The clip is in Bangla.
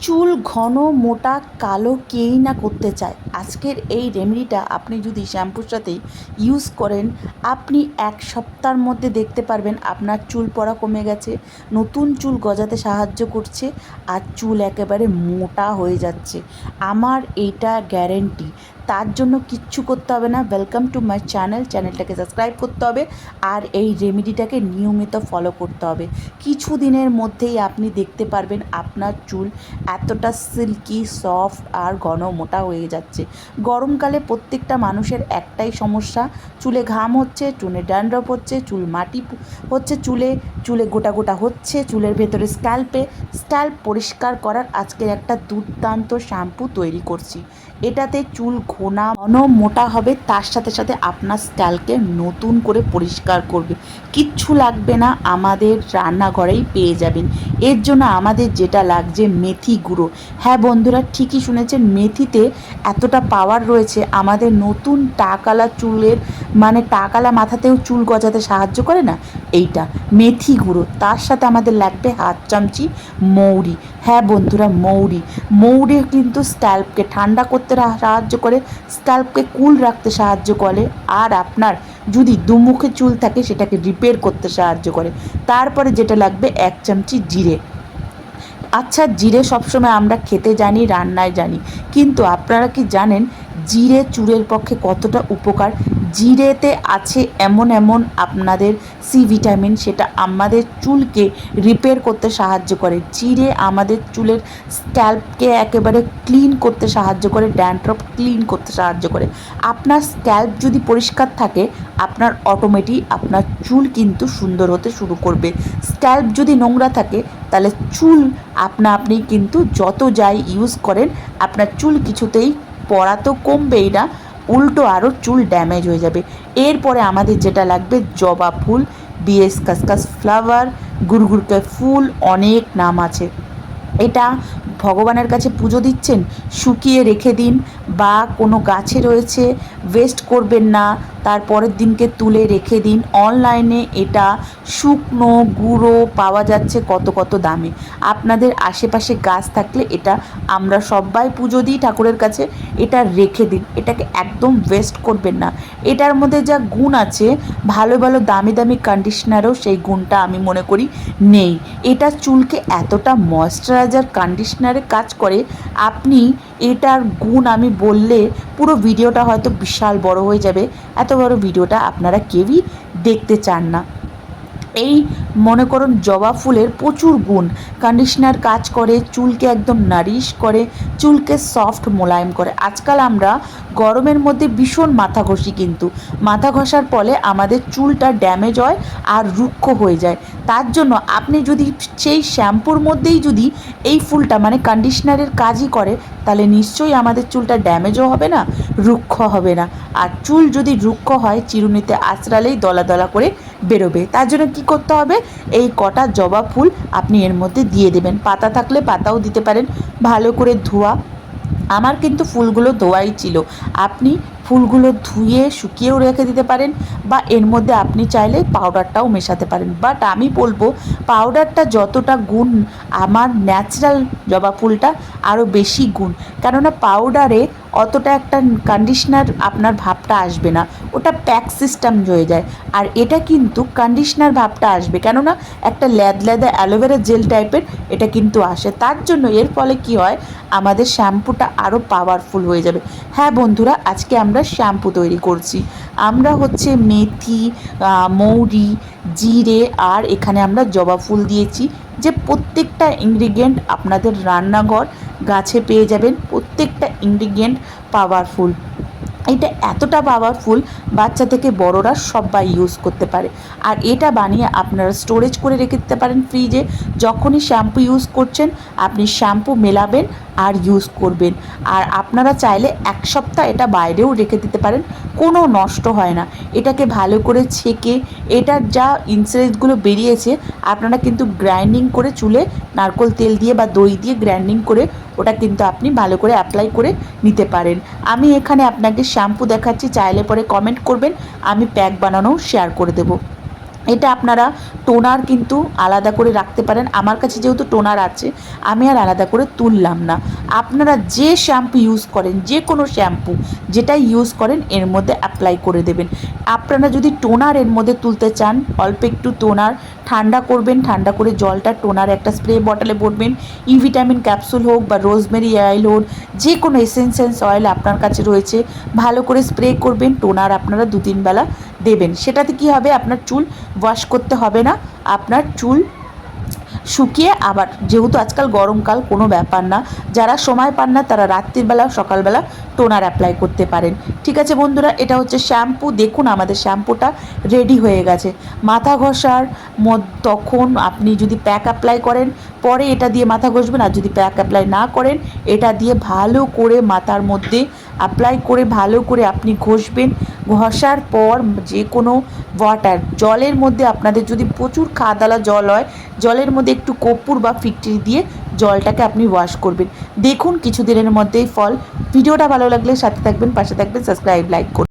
চুল ঘন মোটা কালো কেই না করতে চায়। আজকের এই রেমেডিটা আপনি যদি শ্যাম্পুর সাথে ইউজ করেন, আপনি এক সপ্তাহের মধ্যে দেখতে পারবেন আপনার চুল পড়া কমে গেছে, নতুন চুল গজাতে সাহায্য করছে, আর চুল একেবারে মোটা হয়ে যাচ্ছে। আমার এইটা গ্যারেন্টি। তার জন্য কিচ্ছু করতে হবে না। ওয়েলকাম টু মাই চ্যানেলটাকে সাবস্ক্রাইব করতে হবে আর এই রেমেডিটাকে নিয়মিত ফলো করতে হবে। কিছু দিনের মধ্যেই আপনি দেখতে পারবেন আপনার চুল এতটা সিল্কি সফট আর ঘন মোটা হয়ে যাচ্ছে। গরমকালে প্রত্যেকটা মানুষের একটাই সমস্যা, চুলে ঘাম হচ্ছে, চুলে ড্যান্ড্রফ হচ্ছে, চুল মাটি হচ্ছে, চুলে গোটা গোটা হচ্ছে, চুলের ভেতরে স্ক্যাল্প পরিষ্কার করার আজকের একটা দুর্দান্ত শ্যাম্পু তৈরি করছি। এটাতে চুল ঘন মোটা হবে, তার সাথে সাথে আপনার স্ক্যাল্পকে নতুন করে পরিষ্কার করবে। কিচ্ছু লাগবে না, আমাদের রান্নাঘরেই পেয়ে যাবেন। এর জন্য আমাদের যেটা লাগছে মেথি গুঁড়ো। হ্যাঁ বন্ধুরা, ঠিকই শুনেছেন, মেথিতে এতটা পাওয়ার রয়েছে, আমাদের নতুন টাকালা চুলের টাকালা মাথাতেও চুল গজাতে সাহায্য করে না এইটা মেথি গুঁড়ো। তার সাথে আমাদের লাগবে হাফ চামচি মৌরি। হ্যাঁ বন্ধুরা, মৌরি কিন্তু স্ক্যাল্পকে ঠান্ডা করতে সাহায্য করে, স্ক্যাল্পকে কুল রাখতে সাহায্য করে, আর আপনার যদি দুমুখে চুল থাকে সেটাকে রিপেয়ার করতে সাহায্য করে। তারপরে যেটা লাগবে 1 চামচি জিরে। আচ্ছা, জিরে সবসময় আমরা খেতে জানি, রান্নায় জানি, কিন্তু আপনারা কি জানেন জিরে চুলের পক্ষে কতটা উপকার? জিরেতে আছে এমন আপনাদের সি ভিটামিন, সেটা আমাদের চুলকে রিপেয়ার করতে সাহায্য করে। জিরে আমাদের চুলের স্ক্যাল্পকে একেবারে ক্লিন করতে সাহায্য করে, ড্যান্ড্রফ ক্লিন করতে সাহায্য করে। আপনার স্ক্যাল্প যদি পরিষ্কার থাকে, আপনার অটোমেটিক আপনার চুল কিন্তু সুন্দর হতে শুরু করবে। স্ক্যাল্প যদি নোংরা থাকে, তাহলে চুল আপনি কিন্তু যত যাই ইউজ করেন, আপনার চুল কিছুতেই পড়া তো কমবেই না, উল্টো আরও চুল ড্যামেজ হয়ে যাবে। এরপরে আমাদের যেটা লাগবে জবা ফুল, বিএস কাসকাস ফ্লাওয়ার, গুড়গুড়কে ফুল, অনেক নাম আছে। এটা ভগবানের কাছে পুজো দিচ্ছেন, শুকিয়ে রেখে দিন, বা কোনো গাছে রয়েছে ওয়েস্ট করবেন না, তারপরের দিনকে তুলে রেখে দিন। অনলাইনে এটা শুকনো গুঁড়ো পাওয়া যাচ্ছে কত দামে। আপনাদের আশেপাশে গাছ থাকলে এটা আমরা সবাই পুজো দিই ঠাকুরের কাছে, এটা রেখে দিন, এটাকে একদম ওয়েস্ট করবেন না। এটার মধ্যে যা গুণ আছে, ভালো দামি কন্ডিশনারও সেই গুণটা আমি মনে করি নেই। এটা চুলকে এতটা ময়েশ্চারাইজার কন্ডিশনারে কাজ করে, আপনি এটার গুণ আমি বললে পুরো ভিডিওটা হয়তো বিশাল বড় হয়ে যাবে। এত বড় ভিডিওটা আপনারা কেউই দেখতে চান না। এই মনে করুন জবা ফুলের প্রচুর গুণ, কন্ডিশনার কাজ করে, চুলকে একদম নারিশ করে, চুলকে সফট মোলায়েম করে। আজকাল আমরা গরমের মধ্যে ভীষণ মাথা ঘষি, কিন্তু মাথা ঘষার ফলে আমাদের চুলটা ড্যামেজ হয় আর রুক্ষ হয়ে যায়। তার জন্য আপনি যদি সেই শ্যাম্পুর মধ্যেই যদি এই ফুলটা কন্ডিশনারের কাজই করে, তাহলে নিশ্চয়ই আমাদের চুলটা ড্যামেজও হবে না, রুক্ষ হবে না। আর চুল যদি রুক্ষ হয়, চিরুনিতে আঁচড়ালেই দলা দলা করে বেরোবে। তার জন্য কী করতে হবে, এই কটা জবা ফুল আপনি এর মধ্যে দিয়ে দেবেন। পাতা থাকলে পাতাও দিতে পারেন, ভালো করে ধোয়া। আমার কিন্তু ফুলগুলো ধোয়াই ছিল, আপনি ফুলগুলো ধুয়ে শুকিয়েও রেখে দিতে পারেন, বা এর মধ্যে আপনি চাইলে পাউডারটাও মেশাতে পারেন। বাট আমি বলবো পাউডারটা যতটা গুণ, আমার ন্যাচারাল জবা ফুলটা আরও বেশি গুণ, কেননা পাউডারে অতটা একটা কন্ডিশনার আপনার ভাবটা আসবে না, ওটা প্যাক সিস্টেম হয়ে যায়। আর এটা কিন্তু কন্ডিশনার ভাবটা আসবে, কেননা একটা ল্যাদা অ্যালোভেরা জেল টাইপের এটা কিন্তু আসে। তার জন্য এর ফলে কি হয়, আমাদের শ্যাম্পুটা আরও পাওয়ারফুল হয়ে যাবে। হ্যাঁ বন্ধুরা, আজকে আমরা শ্যাম্পু তৈরি করছি। আমরা হচ্ছে মেথি, মৌরি, জিরে, আর এখানে আমরা জবা ফুল দিয়েছি, যে প্রত্যেকটা ইনগ্রিডিয়েন্ট আপনাদের রান্নাঘর গাছে পেয়ে যাবেন। প্রত্যেকটা ইনগ্রিডিয়েন্ট পাওয়ারফুল। এটা এতটা পাওয়ারফুল, বাচ্চা থেকে বড়রা সবাই ইউজ করতে পারে। আর এটা বানিয়ে আপনারা স্টোরেজ করে রেখে দিতে পারেন ফ্রিজে। যখনই শ্যাম্পু ইউজ করছেন, আপনি শ্যাম্পু মেলাবেন আর ইউজ করবেন। আর আপনারা চাইলে 1 সপ্তাহ এটা বাইরেও রেখে দিতে পারেন, কোনো নষ্ট হয় না। এটাকে ভালো করে ছেঁকে, এটার যা ইনসেন্সগুলো বেরিয়েছে, আপনারা কিন্তু গ্রাইন্ডিং করে চুলে নারকোল তেল দিয়ে বা দই দিয়ে গ্রাইন্ডিং করে ওটা কিন্তু আপনি ভালো করে অ্যাপ্লাই করে নিতে পারেন। আমি এখানে আপনাকে শ্যাম্পু দেখাচ্ছি, চাইলে পরে কমেন্ট করবেন, আমি প্যাক বানানোও শেয়ার করে দেবো। এটা আপনারা টোনার কিন্তু আলাদা করে রাখতে পারেন। আমার কাছে যেহেতু টোনার আছে আমি আর আলাদা করে তুললাম না। আপনারা যে শ্যাম্পু ইউজ করেন, যে কোনো শ্যাম্পু যেটাই ইউজ করেন এর মধ্যে অ্যাপ্লাই করে দেবেন। আপনারা যদি টোনার এর মধ্যে তুলতে চান, অল্প একটু টোনার ঠান্ডা করবেন, ঠান্ডা করে জলটা টোনার একটা স্প্রে বটলে ভরবেন। ভিটামিন ক্যাপসুল হোক বা রোজমেরি অয়েল হোক, যে কোনো এসেন্সিয়াল অয়েল আপনার কাছে রয়েছে, ভালো করে স্প্রে করবেন। টোনার আপনারা 2-3 বেলা দেবেন। সেটাতে কি হবে, আপনার চুল ওয়াশ করতে হবে না, আপনার চুল শুকিয়ে আবার, যেহেতু আজকাল গরমকাল, কোনো ব্যাপার না, যারা সময় পান না তারা রাত্রিবেলা সকালবেলা টোনার অ্যাপ্লাই করতে পারেন। ঠিক আছে বন্ধুরা, এটা হচ্ছে শ্যাম্পু। দেখুন আমাদের শ্যাম্পুটা রেডি হয়ে গেছে। মাথা ঘষার তখন আপনি যদি প্যাক অ্যাপ্লাই করেন পরে এটা দিয়ে মাথা ঘষবেন, আর যদি প্যাক অ্যাপ্লাই না করেন এটা দিয়ে ভালো করে মাথার মধ্যে অ্যাপ্লাই করে ভালো করে আপনি ঘষবেন। ঘষার পর যে কোনো ওয়াটার, জলের মধ্যে আপনাদের যদি প্রচুর খাদালা জল হয়, জলের মধ্যে একটু কর্পূর বা ফিটকিরি দিয়ে জলটাকে আপনি ওয়াশ করবেন। দেখুন কিছুদিনের মধ্যেই ফল। ভিডিওটা ভালো লাগলে সাথে থাকবেন, পাশে থাকবেন, সাবস্ক্রাইব লাইক করুন।